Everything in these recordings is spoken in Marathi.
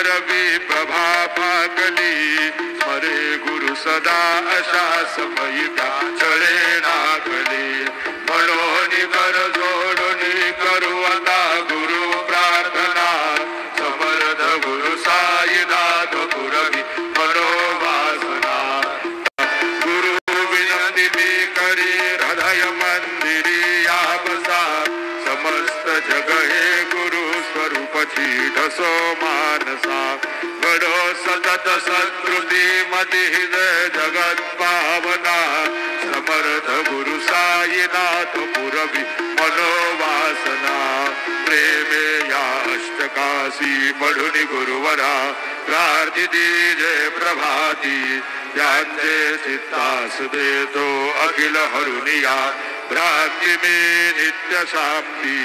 रवि प्रभा फाकली स्मरे गुरु सदा अशा समयिता चळे नागली मनोनी कर जोडूनी करू आता गुरु प्रार्थना समर्थ गुरु साईनाथ पुरवी मनोवासना गुरु विनंती मी करी हृदय मंदिरी या बसा समस्त जग हे गुरु स्वरूप ठसो मानसा घडो सतत संस्कृती मती हृदय जगत पावना समर्थ गुरु साईनाथ पुरवी मनोवासना प्रेमे या अष्टकाशी पढुनी गुरुवरा प्रार्थिती जय प्रभाती त्यांचे चित्तास देतो अखिल हरुनिया भ्रांती में नित्य शांती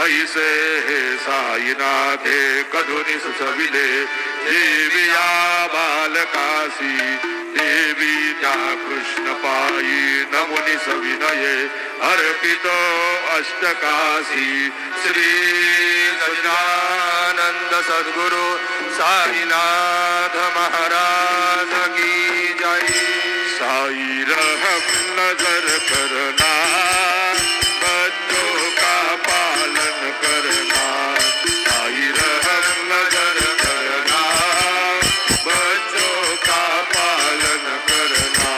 ऐसे हे साईनाथे कधुनी सुचविले देविया बालकासी देवी त्या कृष्ण पायी नमुनी सविनये अर्पितो अष्टकाशी श्री सच्चिदानंद सद्गुरु साईनाथ महाराज की जय। साई रहम नजर करना बच्चों का पालन करना साई रहम नजर करना बच्चों का पालन करना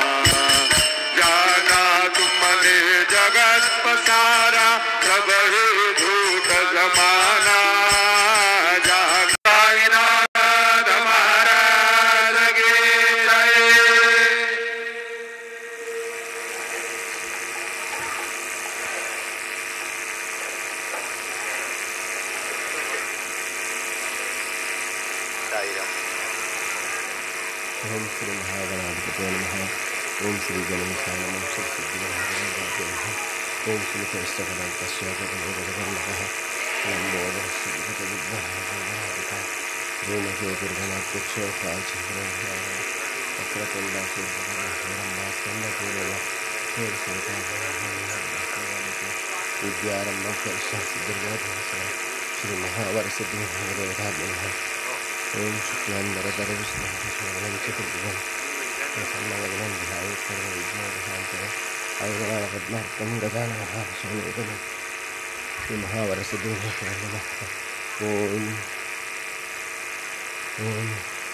जाना तुमने जगत पसारा सब ही झूठ जमाना साईनाथ महाराज की जय। ओम श्री महागणाधिपतये नमः। ओम श्री गणेशाय नमः। श्री सिद्धिविनायकाय नमः। ओम श्री कृष्णकल्पस्य नमः। लंबोदर सिद्धिविद्यापिता रेणुकेतुर्गणाध्यक्षो कालचक्र वक्रतुंडा सूर्यरंबा स्कंदपूर्वा विद्यारंभ सिद्धिर्गोधन श्री महावरसिद्धिविनायकाय ओम शुक्लांबरधर विष्णुं चतुर्भुजं प्रसन्नवदनं ध्यायेत् सर्वविघ्नोपशान्तये अवघरापद्मार्कं गजाननः शरणोदनं श्री महावरसिद्धिविनायकाय नमः।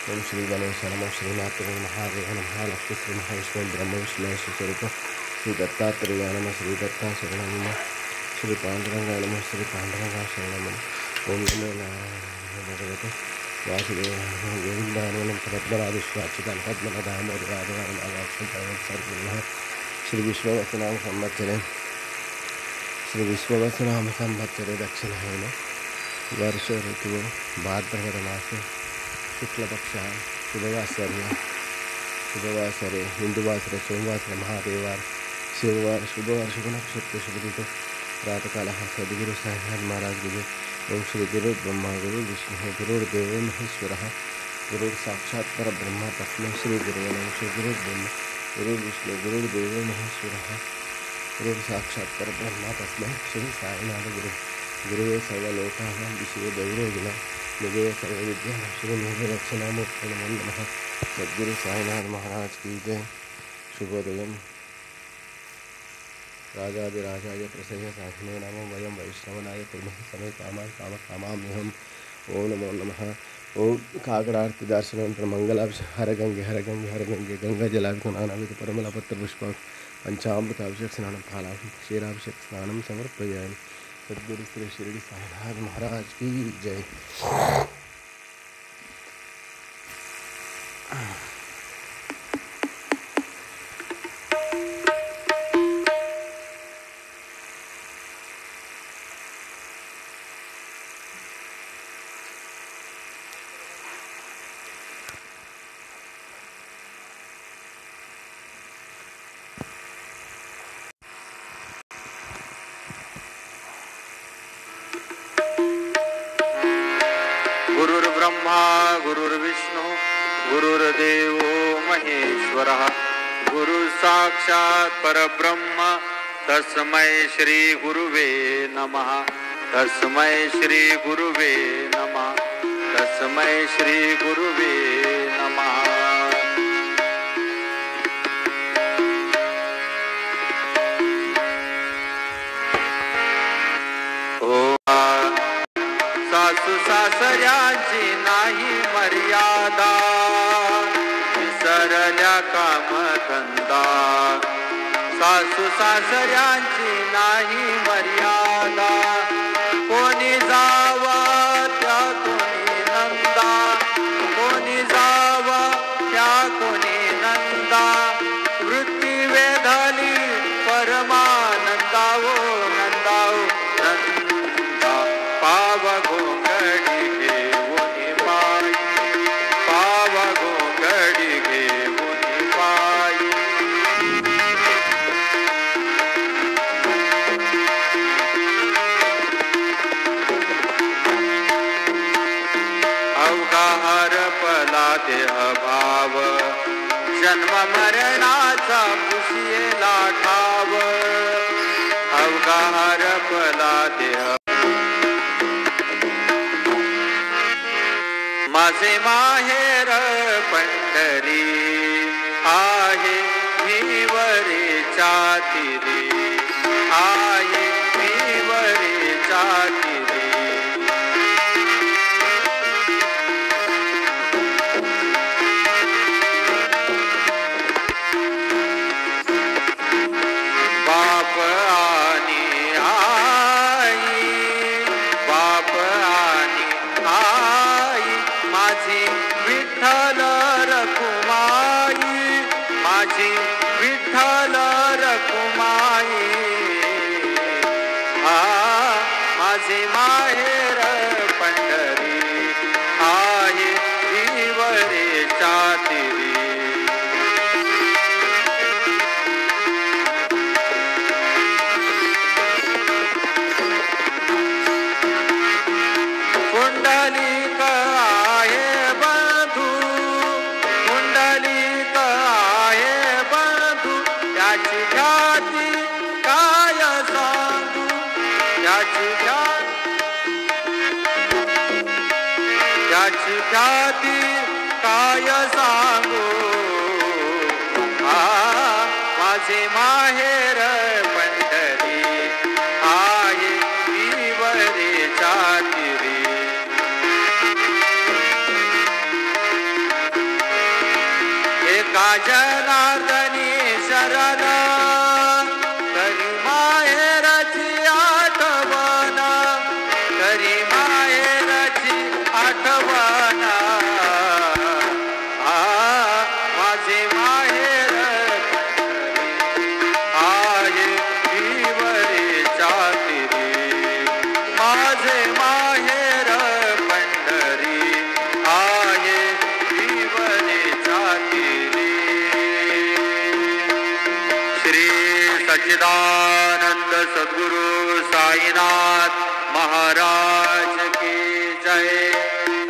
ओम श्री गणेश नमः। श्रीनाथाय महादेव नमः। लक्ष्मी श्री महाविष्णु ब्रह्म विष्णु महेश स्वरूप श्री दत्तात्रेय नमः। श्री दत्ता शरणं नमः। श्री पांडुरंगाय नमः। श्री पांडुरंगा शरणं नमः। ओम नमो नारायणाय भगवते वासुदेवाय नमः। गोविन्दाय नमः। पद्मनाभेश्वराच्युताय पद्मनाभदामोदराजवाक्षं श्री विश्ववसनाम संवत्सरे श्री विश्ववसनाम संवत्सरे दक्षिणायने वर्ष ऋतु भाद्रपद मासे शुक्लपक्षा शुभवासरे हिंदुवासरे सोमवासरे महादेवार शिववार शुभवार शुभ नक्षत्र शुभ ऋतु प्रातःकाल सद्गुरु साईनाथ महाराज विजय। ओम श्री गुरु ब्रह्मा गुरु विष्णु गुरुर्देवो महेश्वरः गुरुर् साक्षात् परब्रह्म तस्मै श्री गुरुवे नमः। श्री गुरु ब्रह्मा गुरु विष्णु गुरुर्देवो महेश्वरः गुरुर् साक्षात् परब्रह्म तस्मै श्री साईनाथ गुरु गुरुवे सर्वलोकानां विषये दैवयोगिना निजय सर्वविद्या श्री मेरे दक्षिणामूर्ते नमो नमः। सद्गुरु साईनाथ महाराज की जय। शुभोदयम्। राजाधिराजाय प्रसन्न साधिने नमो वयं वैष्णवनाय कुर्मः समे कामान् कामाम्यहम्। ओम नमो नमः। ओम काकडारती दर्शनानंतर मंगलाभिषेक हरगंगे हरगंगे हरगंगे गंगा जलाभिषेक परमलपत्र पुष्प पंचामृताभिषेक स्नानं फालाभिषेक क्षीराभिषेक स्नानं समर्पयामि। सद्गुरु श्री शिरडी साईनाथ महाराज की जय। गुरुर्ब्रह्मा गुरुर्विष्णु गुरुर्देवो महेश्वरः गुरु साक्षात् परब्रह्म तस्मै श्री गुरुवे नमः। तस्मै श्री गुरुवे नमः। तस्मै श्री गुरुवे नमः. सासू सासऱ्यांची नाही मर्यादा, विसरल्या कामधंदा. सासू सासऱ्यांची नाही मर्यादा, कोणी जावा त्या कोणी नंदा, कोणी जावा त्या कोणी नंदा. वृत्ती वेधली परमानंदा ओ नंदा ओ नंदा. पाव घोंगडी घेऊन पायी, पाव घोंगडी घेऊन पायी. अवघा हरपला देह भाव, जन्म मरणाचा पुसियेला ठाव. अवघा हरपला देह, माझे माहेर पंढरी आहे भिवरेच्या तीरी, आहे भिवरेच्या तीरी. बाप आणि आई, बाप आणि आई, माझी विठ्ठल रखुमाई, माझी विठ्ठल रखुमाई. माझे माहेर पंढरी आहे भिवरेच्या तीरी. कुंडलिक आहे बंधू, कुंडलिक आहे बंधू. त्याची ख्याती काय सांगू, त्याची ख्याती काय सांगू. माझे माहेर पंढरी आहे भिवरेच्या तीरी. एका जनार्दनी शरण, करी माहेरची आठवण, करी माहेरची आठवण. माझे माहेर आहे भिवरेच्या तीरी. माझे माहेर पंढरी आहे भिवरेच्या तीरी. श्री सच्चिदानंद सद्गुरु साईनाथ महाराज की जय.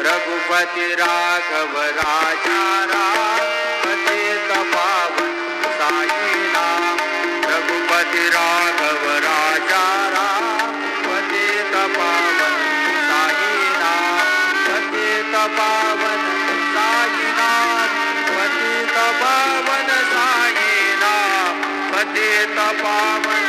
रघुपति राघव राजा राम, पतित पावन साईनाम. रघुपति राघव राजा राम, पतित पावन साईनाम. पतित पावन साईनाम, पतित पावन साईनाम. पतित पावन